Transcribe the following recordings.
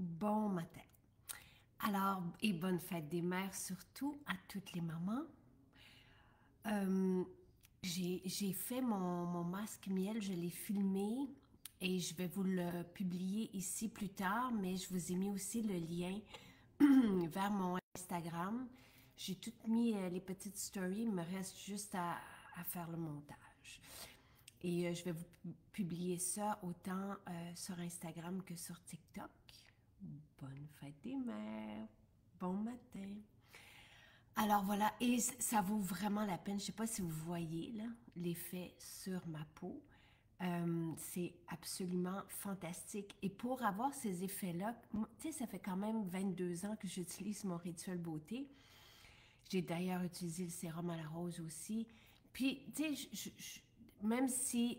Bon matin. Alors, et bonne fête des mères surtout à toutes les mamans. Euh, j'ai fait mon masque miel, je l'ai filmé et je vais vous le publier ici plus tard, mais je vous ai mis aussi le lien vers mon Instagram. J'ai tout mis les petites stories, il me reste juste à faire le montage. Et je vais vous publier ça autant sur Instagram que sur TikTok. Bonne fête des mères. Bon matin. Alors voilà, et ça vaut vraiment la peine. Je ne sais pas si vous voyez là l'effet sur ma peau. C'est absolument fantastique. Et pour avoir ces effets-là, tu sais, ça fait quand même 22 ans que j'utilise mon rituel beauté. J'ai d'ailleurs utilisé le sérum à la rose aussi. Puis, tu sais, même si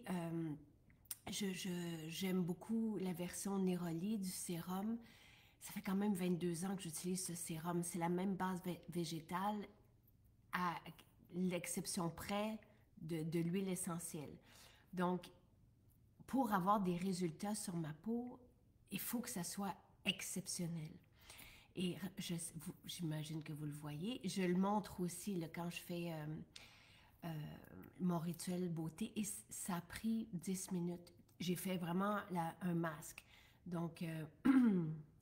j'aime beaucoup la version Neroli du sérum, ça fait quand même 22 ans que j'utilise ce sérum. C'est la même base végétale, à l'exception près de l'huile essentielle. Donc, pour avoir des résultats sur ma peau, il faut que ça soit exceptionnel. Et j'imagine que vous le voyez. Je le montre aussi là, quand je fais mon rituel beauté et ça a pris 10 minutes. J'ai fait vraiment un masque. Donc,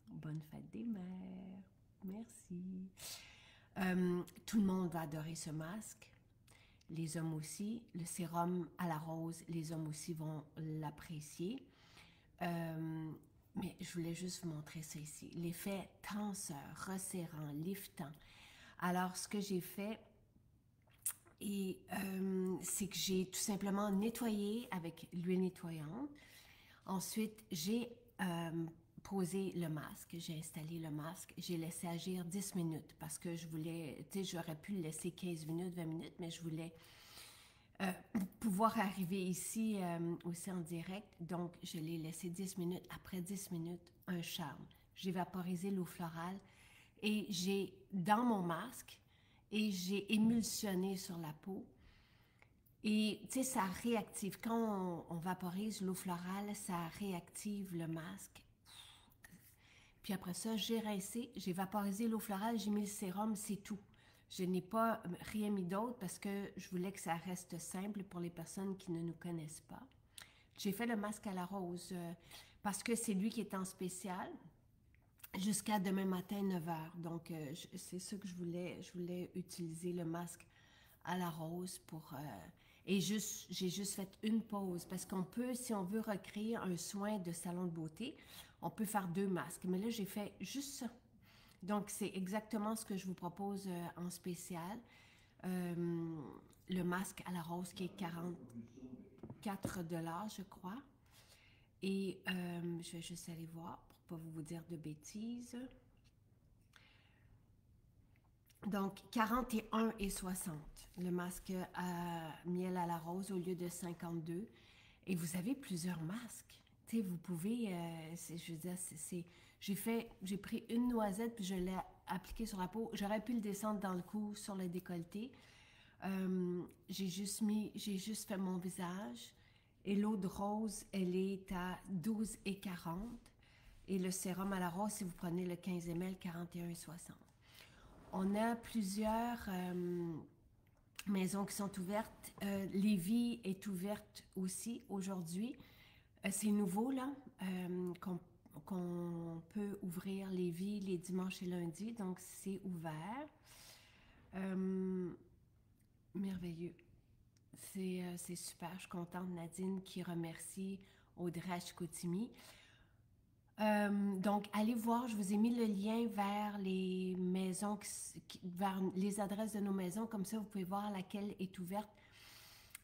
bonne fête des mères. Merci. Tout le monde va adorer ce masque. Les hommes aussi. Le sérum à la rose, les hommes aussi vont l'apprécier. Mais je voulais juste vous montrer ça ici. L'effet tenseur, resserrant, liftant. Alors, ce que j'ai fait, c'est que j'ai tout simplement nettoyé avec l'huile nettoyante. Ensuite, j'ai posé le masque, j'ai installé le masque, j'ai laissé agir 10 minutes parce que je voulais, tu sais, j'aurais pu le laisser 15 minutes, 20 minutes, mais je voulais pouvoir arriver ici aussi en direct. Donc, je l'ai laissé 10 minutes. Après 10 minutes, un charme. J'ai vaporisé l'eau florale et j'ai, dans mon masque, et j'ai émulsionné sur la peau. Et tu sais, ça réactive. Quand on vaporise l'eau florale, ça réactive le masque. Puis après ça, j'ai rincé, j'ai vaporisé l'eau florale, j'ai mis le sérum, c'est tout. Je n'ai pas rien mis d'autre parce que je voulais que ça reste simple pour les personnes qui ne nous connaissent pas. J'ai fait le masque à la rose parce que c'est lui qui est en spécial jusqu'à demain matin 9 heures. Donc, c'est ça que je voulais. Je voulais utiliser le masque à la rose pour... et j'ai juste fait une pause parce qu'on peut, si on veut recréer un soin de salon de beauté, on peut faire 2 masques. Mais là, j'ai fait juste ça. Donc, c'est exactement ce que je vous propose en spécial. Le masque à la rose qui est 44 $, je crois. Et je vais juste aller voir pour ne pas vous dire de bêtises. Donc, 41,60 le masque à miel à la rose au lieu de 52. Et vous avez plusieurs masques. Tu sais, vous pouvez, je veux dire, j'ai pris une noisette puis je l'ai appliquée sur la peau. J'aurais pu le descendre dans le cou, sur le décolleté. J'ai juste fait mon visage. Et l'eau de rose, elle est à 12,40. Et le sérum à la rose, si vous prenez le 15 ml, 41,60. On a plusieurs maisons qui sont ouvertes. Lévis est ouverte aussi aujourd'hui. C'est nouveau, là, qu'on peut ouvrir Lévis les dimanches et lundis, donc c'est ouvert. Merveilleux. C'est super. Je suis contente, Nadine, qui remercie Audrey à Chicoutimi. Donc, allez voir, je vous ai mis le lien vers les maisons, vers les adresses de nos maisons, comme ça vous pouvez voir laquelle est ouverte.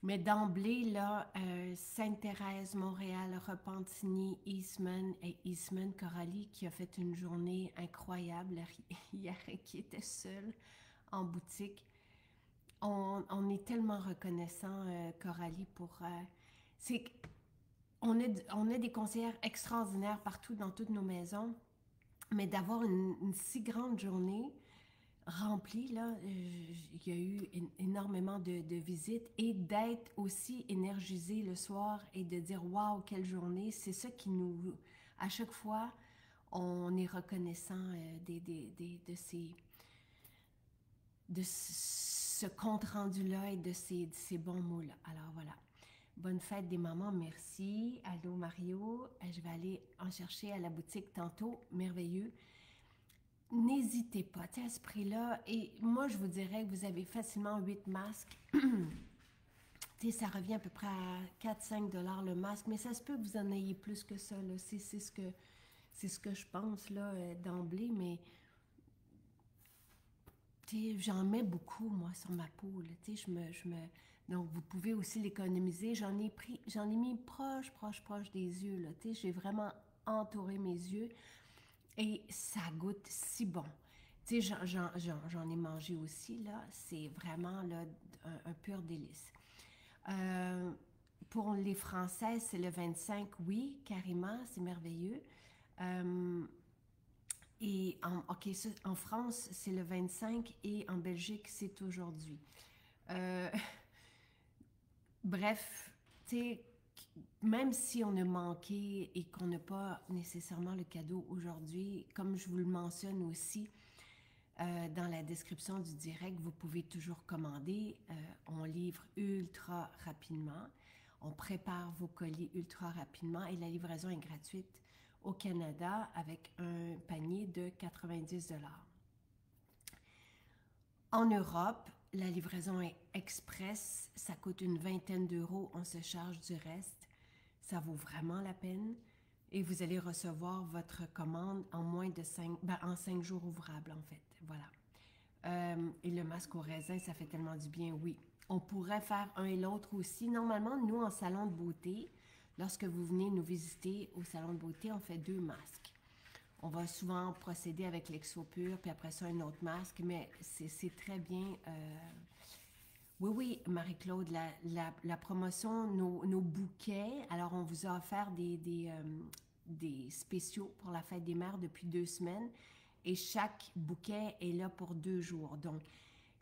Mais d'emblée, là, Sainte-Thérèse, Montréal, Repentigny, Eastman et Eastman, Coralie, qui a fait une journée incroyable hier et qui était seule en boutique. On est tellement reconnaissant, Coralie, pour... on a des conseillères extraordinaires partout dans toutes nos maisons, mais d'avoir une si grande journée remplie, là, il y a eu énormément de visites et d'être aussi énergisé le soir et de dire « Wow, quelle journée! » C'est ça qui nous... À chaque fois, on est reconnaissant de ce compte-rendu-là et de ces bons mots-là. Alors voilà. Bonne fête des mamans, merci. Allô Mario, je vais aller en chercher à la boutique tantôt, merveilleux. N'hésitez pas, à ce prix-là, et moi je vous dirais que vous avez facilement 8 masques. Ça revient à peu près à 4-5 $ le masque, mais ça se peut que vous en ayez plus que ça, là. C'est ce que je pense là d'emblée, mais j'en mets beaucoup, moi, sur ma peau. Là, donc, vous pouvez aussi l'économiser. J'en ai mis proche des yeux. J'ai vraiment entouré mes yeux et ça goûte si bon. J'en ai mangé aussi, là. C'est vraiment là, un pur délice. Pour les Français, c'est le 25, oui, carrément, c'est merveilleux. Et en France, c'est le 25 et en Belgique, c'est aujourd'hui. Bref, même si on a manqué et qu'on n'a pas nécessairement le cadeau aujourd'hui, comme je vous le mentionne aussi dans la description du direct, vous pouvez toujours commander. On livre ultra rapidement. On prépare vos colis ultra rapidement et la livraison est gratuite au Canada avec un panier de 90 $. En Europe, la livraison est express, ça coûte une vingtaine d'euros, on se charge du reste. Ça vaut vraiment la peine et vous allez recevoir votre commande en moins de 5 jours ouvrables en fait. Voilà. Et le masque au raisin, ça fait tellement du bien, oui. On pourrait faire un et l'autre aussi. Normalement, nous, en salon de beauté, lorsque vous venez nous visiter au salon de beauté, on fait 2 masques. On va souvent procéder avec l'Exopur, puis après ça, un autre masque, mais c'est très bien. Oui, Marie-Claude, la promotion, nos bouquets, alors on vous a offert des spéciaux pour la fête des mères depuis 2 semaines, et chaque bouquet est là pour 2 jours. Donc,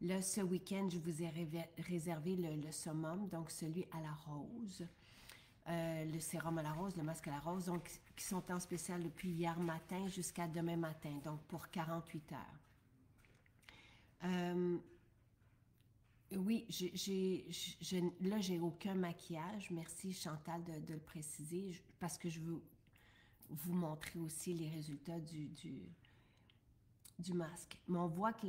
là, ce week-end, je vous ai réservé le summum, donc celui à la rose. Le sérum à la rose, le masque à la rose, donc qui sont en spécial depuis hier matin jusqu'à demain matin, donc pour 48 heures. Oui, là, j'ai aucun maquillage. Merci Chantal de le préciser, parce que je veux vous montrer aussi les résultats du masque. Mais on voit que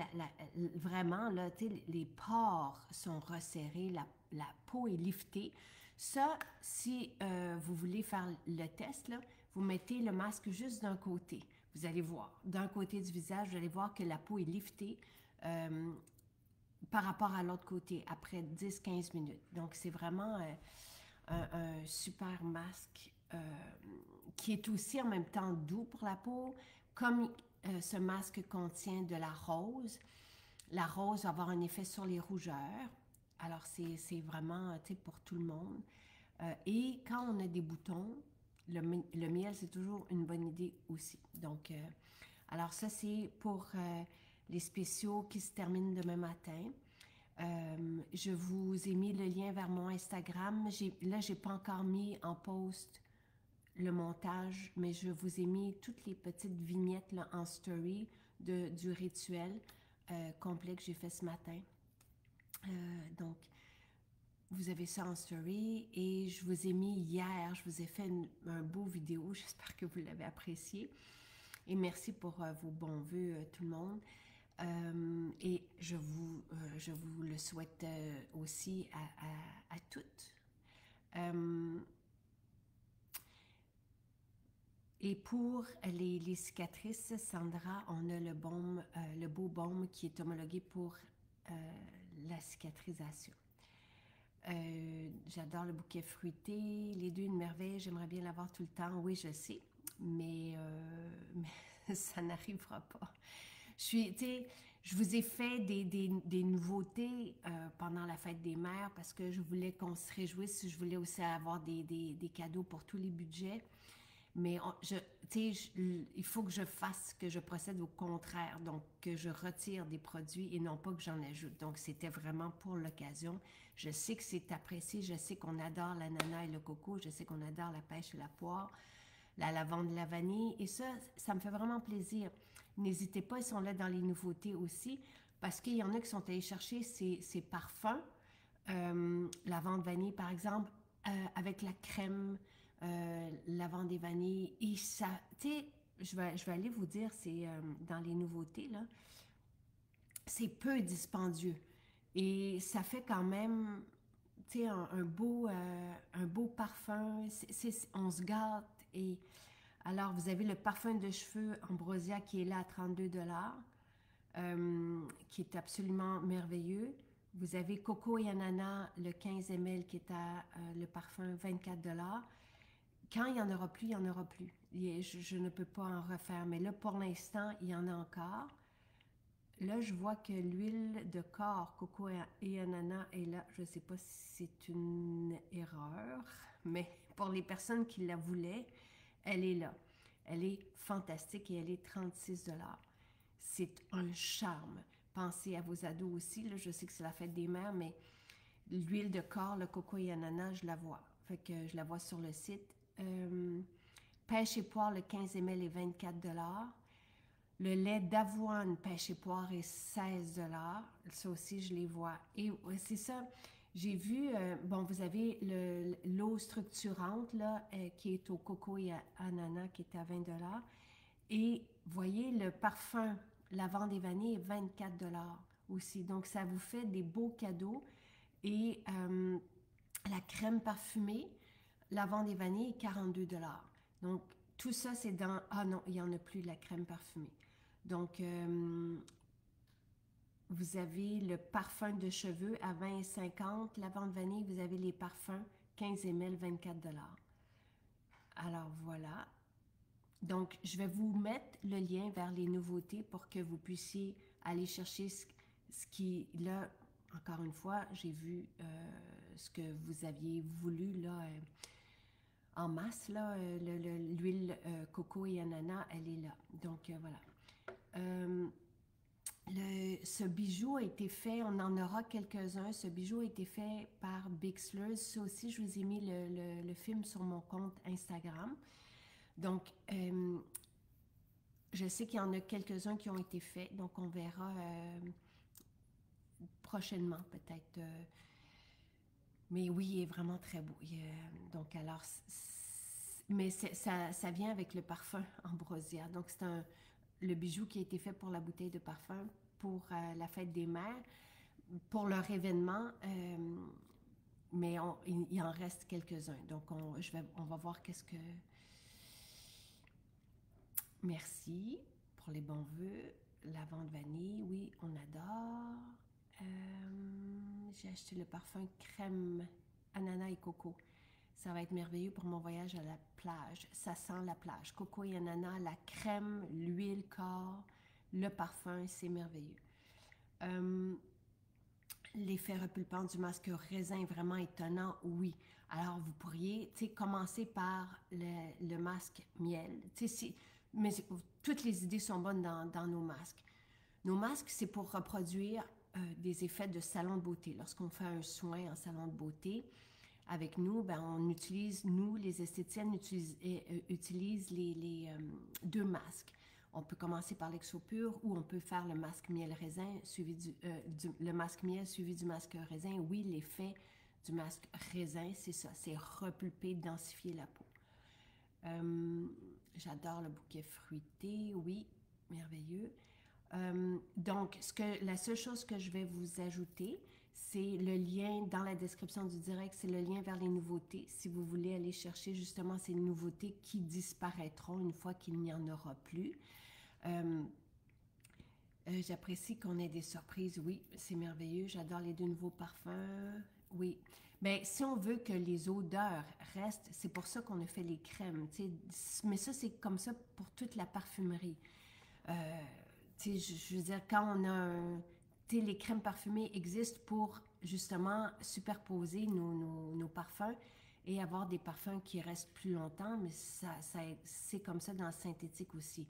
vraiment, là, les pores sont resserrés, la peau est liftée. Ça, si vous voulez faire le test, là, vous mettez le masque juste d'un côté. Vous allez voir, d'un côté du visage, vous allez voir que la peau est liftée par rapport à l'autre côté, après 10-15 minutes. Donc, c'est vraiment un super masque qui est aussi en même temps doux pour la peau, comme ce masque contient de la rose va avoir un effet sur les rougeurs. Alors, c'est vraiment pour tout le monde. Et quand on a des boutons, le miel, c'est toujours une bonne idée aussi. Donc, alors ça, c'est pour les spéciaux qui se terminent demain matin. Je vous ai mis le lien vers mon Instagram. Là, je n'ai pas encore mis en post le montage, mais je vous ai mis toutes les petites vignettes là, en story du rituel complet que j'ai fait ce matin. Donc, vous avez ça en story et je vous ai mis hier, je vous ai fait un beau vidéo, j'espère que vous l'avez apprécié. Et merci pour vos bons vœux, tout le monde. Et je vous le souhaite aussi à toutes. Et pour les cicatrices, Sandra, on a le beau baume qui est homologué pour la cicatrisation. J'adore le bouquet fruité, les deux une merveille, j'aimerais bien l'avoir tout le temps, oui je sais, mais ça n'arrivera pas. Je vous ai fait des nouveautés pendant la fête des mères parce que je voulais qu'on se réjouisse, je voulais aussi avoir des cadeaux pour tous les budgets. Mais il faut que je procède au contraire, donc que je retire des produits et non pas que j'en ajoute. Donc, c'était vraiment pour l'occasion. Je sais que c'est apprécié, je sais qu'on adore l'ananas et le coco, je sais qu'on adore la pêche et la poire. la lavande, la vanille. Et ça me fait vraiment plaisir. N'hésitez pas, ils sont là dans les nouveautés aussi, parce qu'il y en a qui sont allés chercher ces parfums, lavande, vanille par exemple, avec la crème, lavande et vanille. Et ça, tu sais, je vais aller vous dire, c'est dans les nouveautés, là, c'est peu dispendieux. Et ça fait quand même, tu sais, un beau parfum. On se gâte. Et alors, vous avez le parfum de cheveux Ambrosia qui est là à 32 $, qui est absolument merveilleux. Vous avez Coco et Ananas, le 15 ml qui est à le parfum 24 $. Quand il n'y en aura plus, il n'y en aura plus. Je ne peux pas en refaire, mais là, pour l'instant, il y en a encore. Là, je vois que l'huile de corps, coco et ananas est là. Je ne sais pas si c'est une erreur, mais pour les personnes qui la voulaient, elle est là. Elle est fantastique et elle est 36 $. C'est un charme. Pensez à vos ados aussi. Là, je sais que c'est la fête des mères, mais l'huile de corps, le coco et ananas, je la vois. Fait que je la vois sur le site. Pêche et poire, le 15 ml est 24 $. Le lait d'avoine, pêche et poire est 16 $. Ça aussi, je les vois. Et ouais, c'est ça. J'ai vu, bon, vous avez l'eau structurante, là, qui est au coco et à ananas, qui est à 20 $. Et voyez, le parfum lavande et vanille est 24 $ aussi. Donc, ça vous fait des beaux cadeaux. Et la crème parfumée, lavande et vanille, 42 $. Donc, tout ça, c'est dans... Ah non, il n'y en a plus, la crème parfumée. Donc, vous avez le parfum de cheveux à 20,50 $. Lavande vanille, vous avez les parfums 15 ml, 24 $. Alors, voilà. Donc, je vais vous mettre le lien vers les nouveautés pour que vous puissiez aller chercher ce qui, là, encore une fois, j'ai vu ce que vous aviez voulu, là, en masse, là, l'huile coco et ananas, elle est là. Donc, voilà. Ce bijou a été fait, on en aura quelques-uns. Ce bijou a été fait par Bixler. Ça aussi, je vous ai mis le film sur mon compte Instagram. Donc, je sais qu'il y en a quelques-uns qui ont été faits, donc on verra prochainement peut-être. Mais oui, il est vraiment très beau. Donc, alors, mais ça vient avec le parfum Ambrosia. Donc, c'est le bijou qui a été fait pour la bouteille de parfum pour la fête des mères, pour leur événement. Mais il en reste quelques-uns. Donc, on va voir qu'est-ce que... Merci pour les bons vœux. Lavande vanille, oui, on adore. J'ai acheté le parfum crème ananas et coco. Ça va être merveilleux pour mon voyage à la plage. Ça sent la plage. Coco et ananas, la crème, l'huile corps, le parfum, c'est merveilleux. L'effet repulpant du masque raisin, vraiment étonnant, oui. Alors, vous pourriez, commencer par le masque miel. Mais toutes les idées sont bonnes dans nos masques. Nos masques, c'est pour reproduire des effets de salon de beauté. Lorsqu'on fait un soin en salon de beauté, avec nous, ben, on utilise, nous, les esthéticiennes, utilisent les deux masques. On peut commencer par l'exo-pur ou on peut faire le masque miel raisin suivi le masque miel suivi du masque raisin. Oui, l'effet du masque raisin, c'est ça, c'est repulper, densifier la peau. J'adore le bouquet fruité, oui, merveilleux. Donc, la seule chose que je vais vous ajouter, c'est le lien dans la description du direct, c'est le lien vers les nouveautés. Si vous voulez aller chercher justement ces nouveautés qui disparaîtront une fois qu'il n'y en aura plus. J'apprécie qu'on ait des surprises, oui, c'est merveilleux. J'adore les deux nouveaux parfums, oui. Mais si on veut que les odeurs restent, c'est pour ça qu'on a fait les crèmes. Mais ça, c'est comme ça pour toute la parfumerie. Je veux dire, quand on a les crèmes parfumées existent pour justement superposer nos parfums et avoir des parfums qui restent plus longtemps, mais c'est comme ça dans le synthétique aussi.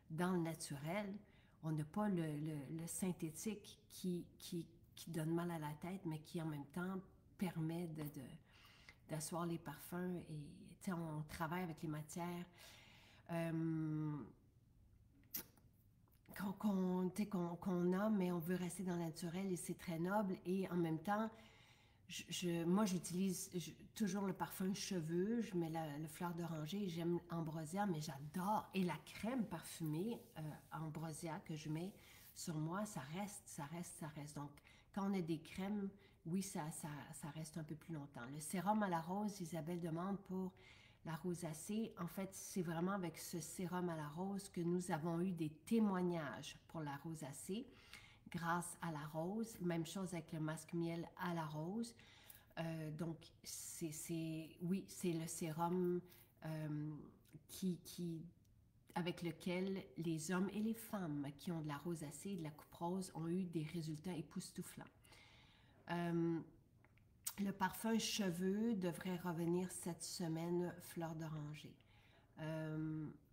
Dans le naturel, on n'a pas le synthétique qui donne mal à la tête, mais qui en même temps permet d'asseoir les parfums et, tu sais, on travaille avec les matières euh, qu'on a, mais on veut rester dans le naturel et c'est très noble. Et en même temps, moi, j'utilise toujours le parfum cheveux, je mets le fleur d'oranger, j'aime Ambrosia, mais j'adore. Et la crème parfumée Ambrosia que je mets sur moi, ça reste, ça reste, ça reste. Donc, quand on a des crèmes, oui, ça reste un peu plus longtemps. Le sérum à la rose, Isabelle demande pour la rosacée. En fait, c'est vraiment avec ce sérum à la rose que nous avons eu des témoignages pour la rosacée grâce à la rose. Même chose avec le masque miel à la rose. Donc, oui, c'est le sérum euh, avec lequel les hommes et les femmes qui ont de la rosacée et de la coupe rose ont eu des résultats époustouflants. Le parfum cheveux devrait revenir cette semaine, fleur d'oranger.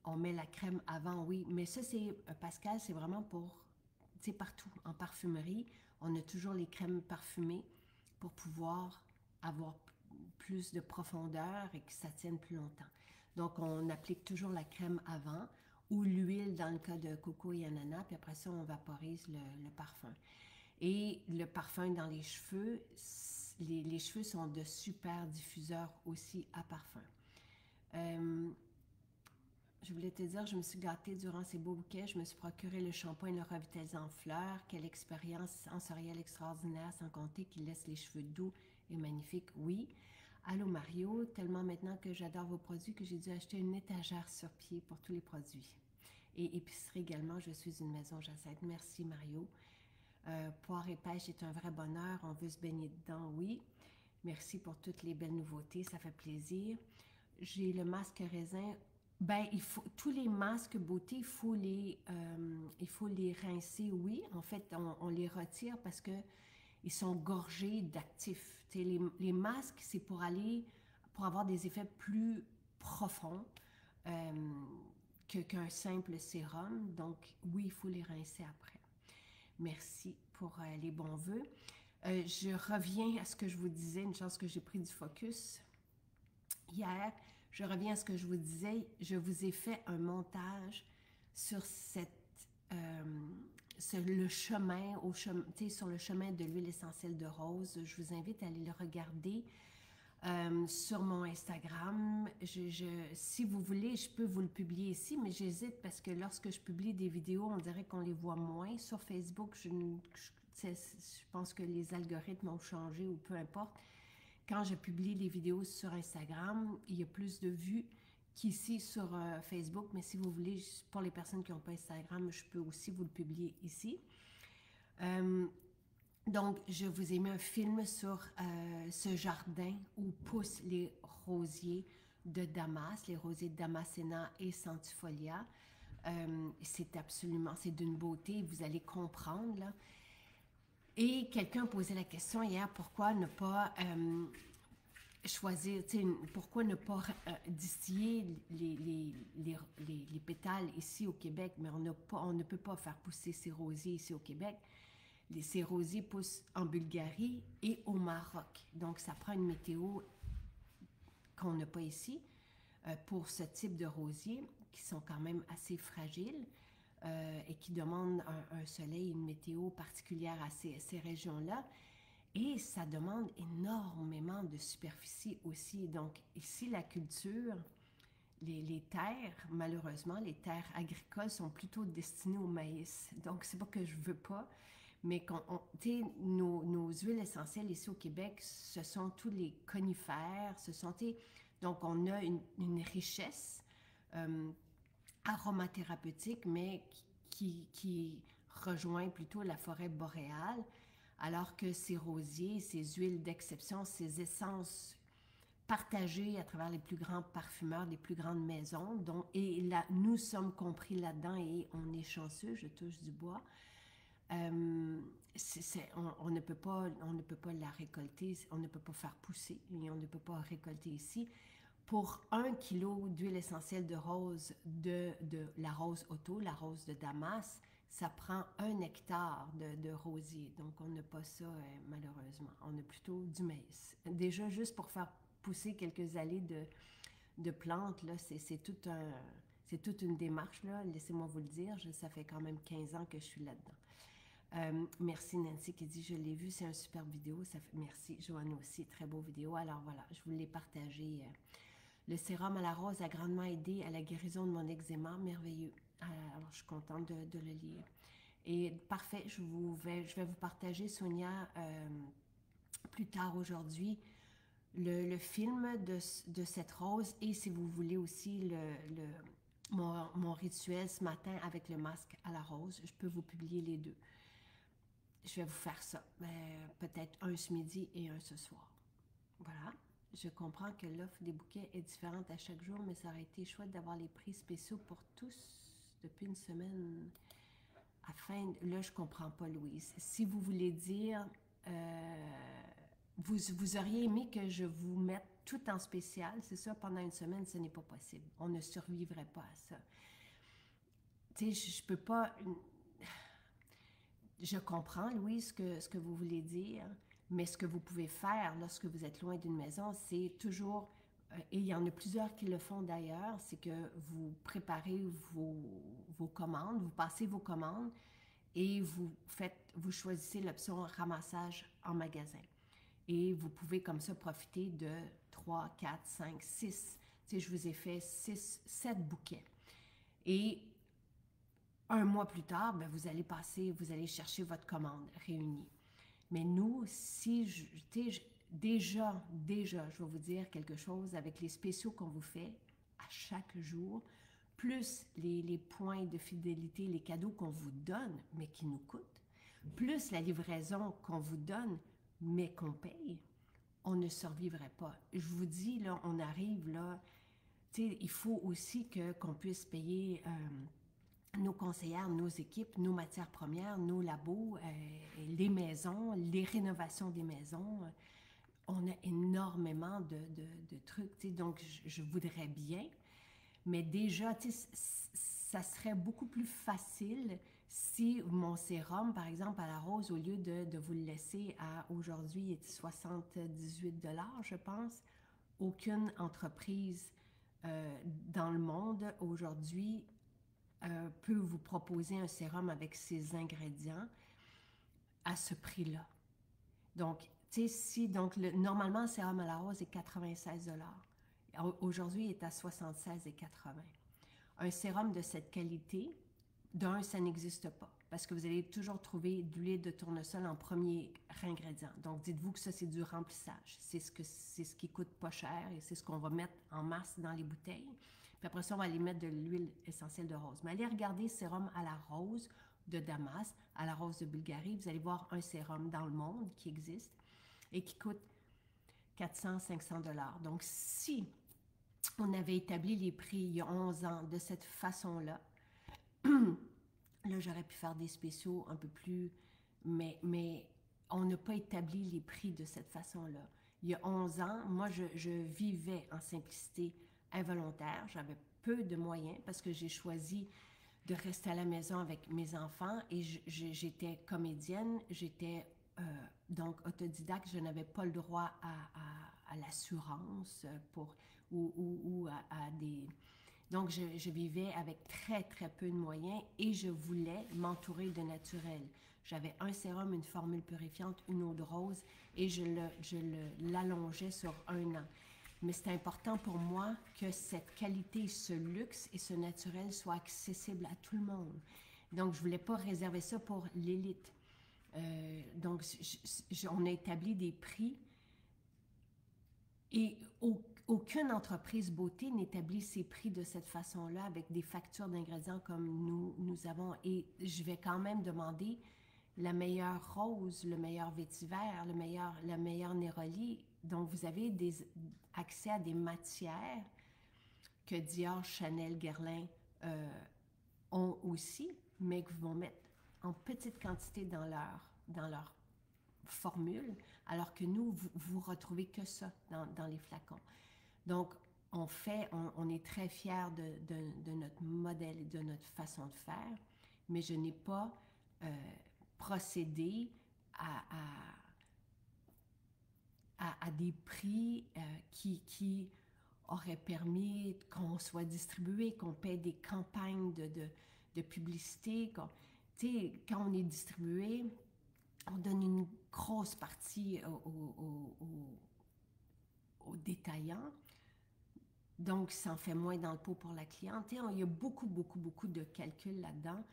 On met la crème avant, oui, mais ça, c'est, Pascal, c'est vraiment pour, tu sais, partout. En parfumerie, on a toujours les crèmes parfumées pour pouvoir avoir plus de profondeur et que ça tienne plus longtemps. Donc, on applique toujours la crème avant ou l'huile dans le cas de coco et ananas, puis après ça, on vaporise le parfum. Et le parfum dans les cheveux, les cheveux sont de super diffuseurs aussi à parfum. Je voulais te dire, je me suis gâtée durant ces beaux bouquets. Je me suis procuré le shampoing et le revitalisant fleurs. Quelle expérience sensorielle extraordinaire, sans compter qu'il laisse les cheveux doux et magnifiques. Oui. Allô Mario, tellement maintenant que j'adore vos produits que j'ai dû acheter une étagère sur pied pour tous les produits. Et épicerie également, je suis une maison Jacinthe. Merci Mario. Poire et pêche est un vrai bonheur. On veut se baigner dedans, oui. Merci pour toutes les belles nouveautés, ça fait plaisir. J'ai le masque raisin. Ben, tous les masques beauté, il faut les rincer, oui. En fait, on les retire parce que ils sont gorgés d'actifs. Les masques, c'est pour avoir des effets plus profonds qu'un simple sérum. Donc, oui, il faut les rincer après. Merci pour les bons vœux. Je reviens à ce que je vous disais, une chance que j'ai pris du focus hier. Je reviens à ce que je vous disais. Je vous ai fait un montage sur le chemin, sur le chemin de l'huile essentielle de rose. Je vous invite à aller le regarder sur mon Instagram. Si vous voulez, je peux vous le publier ici, mais j'hésite parce que lorsque je publie des vidéos, on dirait qu'on les voit moins. Sur Facebook, je pense que les algorithmes ont changé ou peu importe. Quand je publie les vidéos sur Instagram, il y a plus de vues qu'ici sur Facebook, mais si vous voulez, pour les personnes qui n'ont pas Instagram, je peux aussi vous le publier ici. Donc, je vous ai mis un film sur ce jardin où poussent les rosiers de Damas, les rosiers de Damascena et Centifolia. C'est d'une beauté, vous allez comprendre, là. Et quelqu'un posait la question hier, pourquoi ne pas choisir, pourquoi ne pas distiller les pétales ici au Québec, mais on ne peut pas faire pousser ces rosiers ici au Québec. Ces rosiers poussent en Bulgarie et au Maroc. Donc, ça prend une météo qu'on n'a pas ici pour ce type de rosiers qui sont quand même assez fragiles et qui demandent un soleil, une météo particulière à ces régions-là. Et ça demande énormément de superficie aussi. Donc, ici, la culture, les terres, malheureusement, les terres agricoles sont plutôt destinées au maïs. Donc, c'est pas que je veux pas, mais nos huiles essentielles ici au Québec, ce sont tous les conifères, donc on a une richesse aromathérapeutique, mais qui rejoint plutôt la forêt boréale, alors que ces rosiers, ces huiles d'exception, ces essences partagées à travers les plus grands parfumeurs, les plus grandes maisons, et là, nous sommes compris là-dedans et on est chanceux, je touche du bois. On ne peut pas la récolter, on ne peut pas faire pousser et on ne peut pas récolter ici. Pour 1 kilo d'huile essentielle de rose, de la rose auto, la rose de Damas, ça prend 1 hectare de rosier. Donc, on n'a pas ça, malheureusement. On a plutôt du maïs. Déjà, juste pour faire pousser quelques allées de plantes, là, c'est toute une démarche, là, laissez-moi vous le dire. Ça fait quand même 15 ans que je suis là-dedans. Merci Nancy qui dit, je l'ai vu, c'est une super vidéo. Merci Joanne aussi, très beau vidéo. Alors voilà, je vous l'ai partagé. Le sérum à la rose a grandement aidé à la guérison de mon eczéma, merveilleux. Alors je suis contente de le lire. Et parfait, je vais vous partager, Sonia, plus tard aujourd'hui, le film de cette rose et si vous voulez aussi mon rituel ce matin avec le masque à la rose. Je peux vous publier les deux. Je vais vous faire ça. Peut-être un ce midi et un ce soir. Voilà. Je comprends que l'offre des bouquets est différente à chaque jour, mais ça aurait été chouette d'avoir les prix spéciaux pour tous depuis une semaine. Là, je comprends pas, Louise. Si vous voulez dire, vous auriez aimé que je vous mette tout en spécial, c'est ça, pendant une semaine, ce n'est pas possible. On ne survivrait pas à ça. Tu sais, je peux pas... Je comprends, Louise, ce que vous voulez dire, mais ce que vous pouvez faire lorsque vous êtes loin d'une maison, c'est toujours, et il y en a plusieurs qui le font d'ailleurs, c'est que vous préparez vos commandes, vous passez vos commandes et vous choisissez l'option ramassage en magasin. Et vous pouvez comme ça profiter de 3, 4, 5, 6. Tu sais, je vous ai fait 6, 7 bouquets. Et un mois plus tard, ben, vous allez chercher votre commande réunie. Mais nous, déjà, je vais vous dire quelque chose avec les spéciaux qu'on vous fait à chaque jour, plus les points de fidélité, les cadeaux qu'on vous donne, mais qui nous coûtent, plus la livraison qu'on vous donne, mais qu'on paye, on ne survivrait pas. Je vous dis, là, on arrive, là, tu sais, il faut aussi qu'on puisse payer nos conseillères, nos équipes, nos matières premières, nos labos, les maisons, les rénovations des maisons. On a énormément de trucs, tu sais, donc je voudrais bien, mais déjà, tu sais, ça serait beaucoup plus facile si mon sérum, par exemple, à la rose, au lieu de vous le laisser à aujourd'hui, 78 $, je pense, aucune entreprise dans le monde aujourd'hui peut vous proposer un sérum avec ces ingrédients à ce prix-là. Donc, tu sais, normalement, le sérum à la rose est 96 $. Aujourd'hui, il est à 76,80 $. Un sérum de cette qualité, ça n'existe pas. Parce que vous allez toujours trouver de l'huile de tournesol en premier ingrédient. Donc, dites-vous que ça, c'est du remplissage. C'est ce qui coûte pas cher et c'est ce qu'on va mettre en masse dans les bouteilles. Puis après ça, on va aller mettre de l'huile essentielle de rose. Mais allez regarder sérum à la rose de Damas, à la rose de Bulgarie. Vous allez voir un sérum dans le monde qui existe et qui coûte 400-500 $. Donc, si on avait établi les prix il y a 11 ans de cette façon-là, là, j'aurais pu faire des spéciaux un peu plus, mais on n'a pas établi les prix de cette façon-là. Il y a 11 ans, moi, je vivais en simplicité involontaire. J'avais peu de moyens parce que j'ai choisi de rester à la maison avec mes enfants et j'étais comédienne, j'étais donc autodidacte, je n'avais pas le droit à l'assurance ou à des... Donc, je vivais avec très, très peu de moyens et je voulais m'entourer de naturel. J'avais un sérum, une formule purifiante, une eau de rose et je l'allongeais sur 1 an. Mais c'est important pour moi que cette qualité, ce luxe et ce naturel soient accessibles à tout le monde. Donc, je ne voulais pas réserver ça pour l'élite. Donc, on a établi des prix et aucune entreprise beauté n'établit ses prix de cette façon-là avec des factures d'ingrédients comme nous avons. Et je vais quand même demander la meilleure rose, le meilleur vétiver, la meilleure néroli. Donc, vous avez accès à des matières que Dior, Chanel, Guerlain ont aussi, mais qu'ils vont mettre en petite quantité dans leur formule, alors que nous, vous retrouvez que ça dans les flacons. Donc, on est très fiers de notre modèle et de notre façon de faire, mais je n'ai pas procédé à à des prix qui auraient permis qu'on soit distribué, qu'on paie des campagnes de publicité. Tu sais, quand on est distribué, on donne une grosse partie aux détaillants. Donc, ça en fait moins dans le pot pour la cliente. Il y a beaucoup, beaucoup, beaucoup de calculs là-dedans,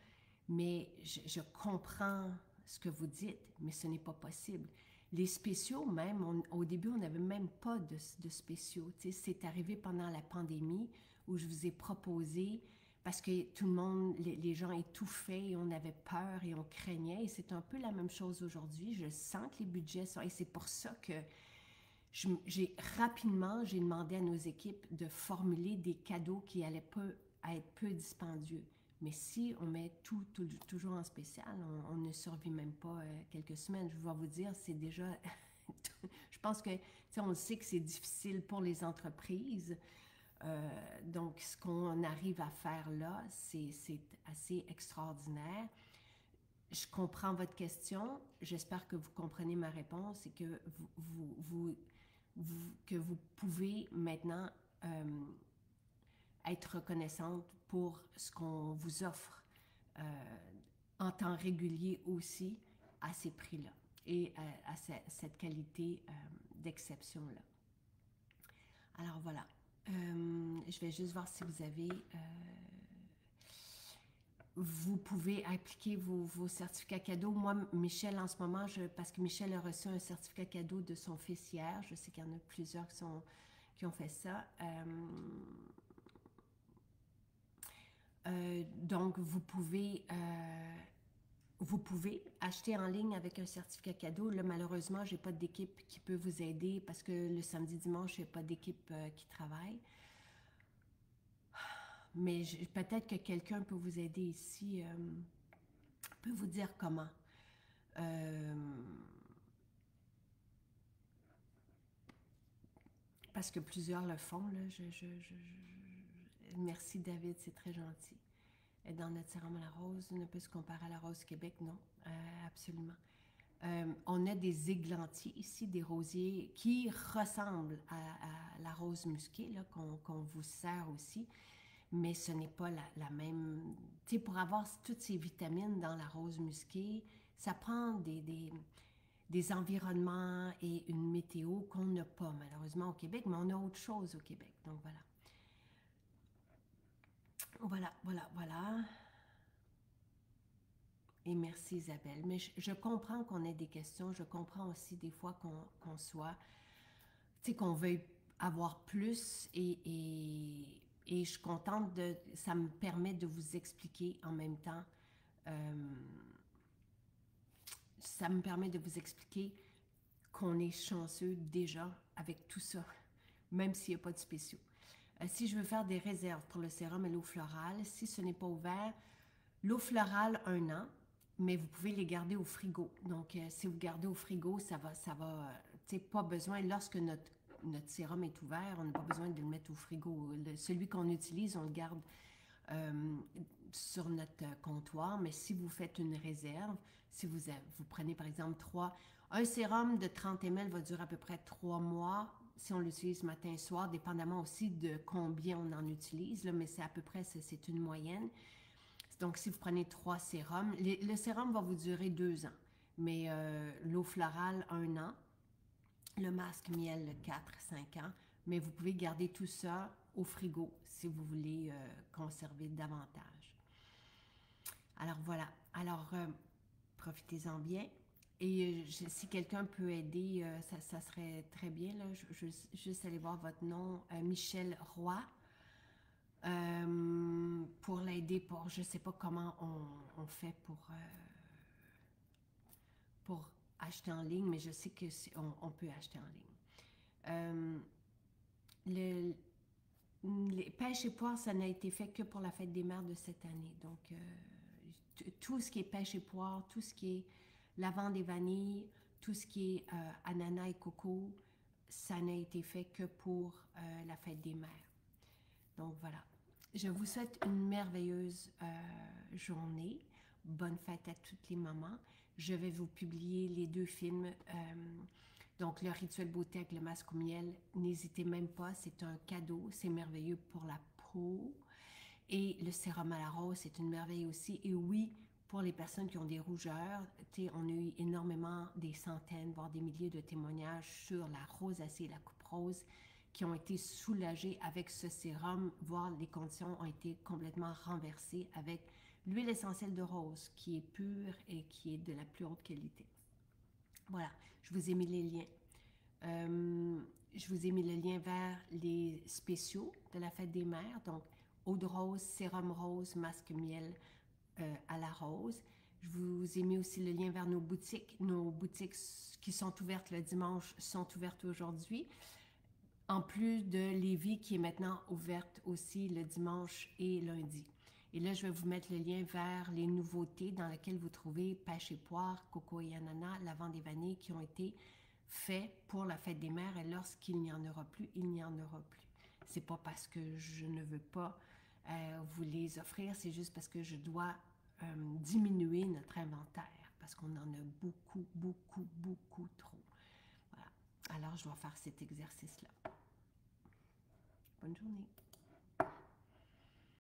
mais je comprends ce que vous dites, mais ce n'est pas possible. Les spéciaux, même, au début, on n'avait même pas de spéciaux. C'est arrivé pendant la pandémie où je vous ai proposé, parce que tout le monde, les gens étouffaient et on avait peur et on craignait. Et c'est un peu la même chose aujourd'hui. Je sens que les budgets sont... Et c'est pour ça que j'ai demandé à nos équipes de formuler des cadeaux qui allaient être peu dispendieux. Mais si on met toujours en spécial, on ne survit même pas quelques semaines. Je vais vous dire, c'est déjà... je pense que, on le sait que c'est difficile pour les entreprises. Donc, ce qu'on arrive à faire là, c'est assez extraordinaire. Je comprends votre question. J'espère que vous comprenez ma réponse et que que vous pouvez maintenant être reconnaissante pour ce qu'on vous offre en temps régulier aussi à ces prix-là et à cette qualité d'exception-là. Alors voilà, je vais juste voir si vous avez... vous pouvez appliquer vos certificats cadeaux. Moi, Michel, en ce moment, parce que Michel a reçu un certificat cadeau de son fils hier, je sais qu'il y en a plusieurs qui ont fait ça. Donc, vous pouvez acheter en ligne avec un certificat cadeau. Là, malheureusement, je n'ai pas d'équipe qui peut vous aider parce que le samedi, dimanche, je n'ai pas d'équipe qui travaille. Mais peut-être que quelqu'un peut vous aider ici, peut vous dire comment. Parce que plusieurs le font. Là. Merci David, c'est très gentil. Et dans notre sérum à la rose, ne peut se comparer à la rose Québec, non, absolument. On a des églantiers ici, des rosiers qui ressemblent à la rose musquée qu'on vous sert aussi, mais ce n'est pas la même... Tu sais, pour avoir toutes ces vitamines dans la rose musquée, ça prend des environnements et une météo qu'on n'a pas malheureusement au Québec, mais on a autre chose au Québec, donc voilà. Voilà. Et merci Isabelle. Mais je comprends qu'on ait des questions, je comprends aussi des fois qu'on soit, tu sais, qu'on veuille avoir plus et je suis contente ça me permet de vous expliquer en même temps, ça me permet de vous expliquer qu'on est chanceux déjà avec tout ça, même s'il n'y a pas de spéciaux. Si je veux faire des réserves pour le sérum et l'eau florale, si ce n'est pas ouvert, l'eau florale 1 an, mais vous pouvez les garder au frigo. Donc, si vous gardez au frigo, ça va, tu sais, pas besoin, lorsque notre sérum est ouvert, on n'a pas besoin de le mettre au frigo. Celui qu'on utilise, on le garde sur notre comptoir, mais si vous faites une réserve, si vous prenez par exemple un sérum de 30 ml va durer à peu près 3 mois, si on l'utilise matin et soir, dépendamment aussi de combien on en utilise, là, mais c'est à peu près, c'est une moyenne. Donc, si vous prenez 3 sérums, le sérum va vous durer 2 ans, mais l'eau florale, 1 an, le masque miel, 4-5 ans, mais vous pouvez garder tout ça au frigo si vous voulez conserver davantage. Alors voilà, profitez-en bien. Et si quelqu'un peut aider, ça serait très bien. Là. Juste aller voir votre nom, Michel Roy. Pour l'aider, je ne sais pas comment on fait pour acheter en ligne, mais je sais qu'on peut acheter en ligne. Les pêches et poires, ça n'a été fait que pour la fête des mères de cette année. Donc, tout ce qui est pêche et poires, tout ce qui est lavande et vanille, tout ce qui est ananas et coco, ça n'a été fait que pour la fête des mères. Donc, voilà. Je vous souhaite une merveilleuse journée. Bonne fête à toutes les mamans. Je vais vous publier les 2 films Donc, le rituel beauté avec le masque au miel, n'hésitez même pas, c'est un cadeau, c'est merveilleux pour la peau. Et le sérum à la rose, c'est une merveille aussi. Et oui, pour les personnes qui ont des rougeurs, on a eu énormément, des centaines, voire des milliers de témoignages sur la rosacée et la coupe rose qui ont été soulagés avec ce sérum, voire les conditions ont été complètement renversées avec l'huile essentielle de rose qui est pure et qui est de la plus haute qualité. Voilà, je vous ai mis les liens. Je vous ai mis le lien vers les spéciaux de la fête des mères, donc eau de rose, sérum rose, masque miel à la rose. Je vous ai mis aussi le lien vers nos boutiques. Nos boutiques qui sont ouvertes le dimanche sont ouvertes aujourd'hui. En plus de Lévis qui est maintenant ouverte aussi le dimanche et lundi. Et là, je vais vous mettre le lien vers les nouveautés dans lesquelles vous trouvez pêche et poire, coco et ananas, lavande et vanille qui ont été faits pour la fête des mères et lorsqu'il n'y en aura plus, il n'y en aura plus. C'est pas parce que je ne veux pas vous les offrir, c'est juste parce que je dois diminuer notre inventaire parce qu'on en a beaucoup, beaucoup, beaucoup trop. Voilà. Alors, je vais faire cet exercice-là. Bonne journée.